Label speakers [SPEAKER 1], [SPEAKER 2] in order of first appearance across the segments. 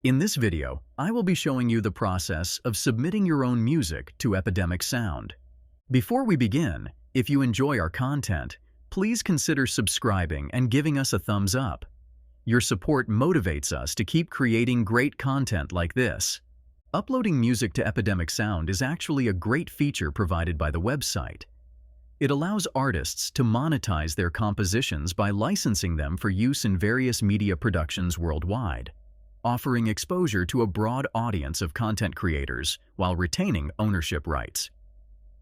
[SPEAKER 1] In this video, I will be showing you the process of submitting your own music to EpidemicSound. Before we begin, if you enjoy our content, please consider subscribing and giving us a thumbs up. Your support motivates us to keep creating great content like this. Uploading music to EpidemicSound is actually a great feature provided by the website. It allows artists to monetize their compositions by licensing them for use in various media productions worldwide, offering exposure to a broad audience of content creators while retaining ownership rights.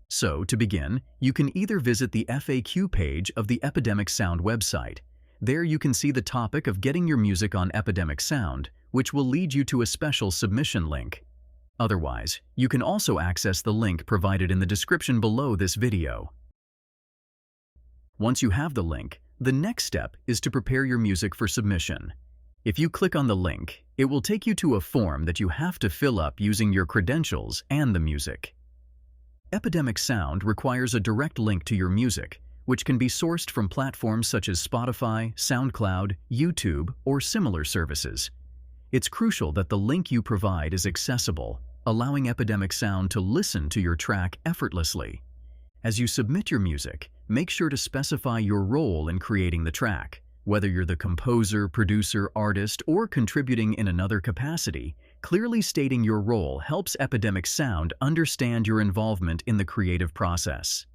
[SPEAKER 1] So, to begin, you can either visit the FAQ page of the EpidemicSound website. There you can see the topic of getting your music on EpidemicSound, which will lead you to a special submission link. Otherwise, you can also access the link provided in the description below this video. Once you have the link, the next step is to prepare your music for submission. If you click on the link, it will take you to a form that you have to fill up using your credentials and the music. EpidemicSound requires a direct link to your music, which can be sourced from platforms such as Spotify, SoundCloud, YouTube, or similar services. It's crucial that the link you provide is accessible, allowing EpidemicSound to listen to your track effortlessly. As you submit your music, make sure to specify your role in creating the track. Whether you're the composer, producer, artist, or contributing in another capacity, clearly stating your role helps EpidemicSound understand your involvement in the creative process.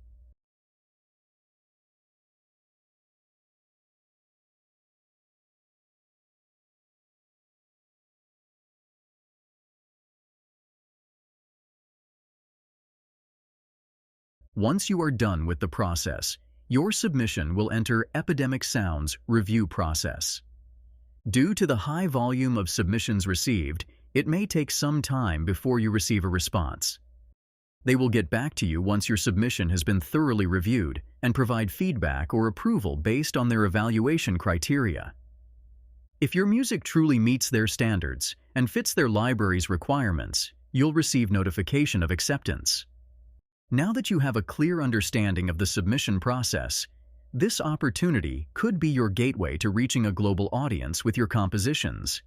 [SPEAKER 1] Once you are done with the process, your submission will enter EpidemicSound's review process. Due to the high volume of submissions received, it may take some time before you receive a response. They will get back to you once your submission has been thoroughly reviewed and provide feedback or approval based on their evaluation criteria. If your music truly meets their standards and fits their library's requirements, you'll receive notification of acceptance. Now that you have a clear understanding of the submission process, this opportunity could be your gateway to reaching a global audience with your compositions.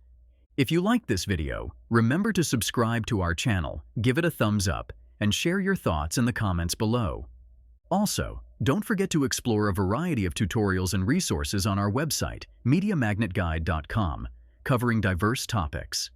[SPEAKER 1] If you liked this video, remember to subscribe to our channel, give it a thumbs up, and share your thoughts in the comments below. Also, don't forget to explore a variety of tutorials and resources on our website, MediaMagnetGuide.com, covering diverse topics.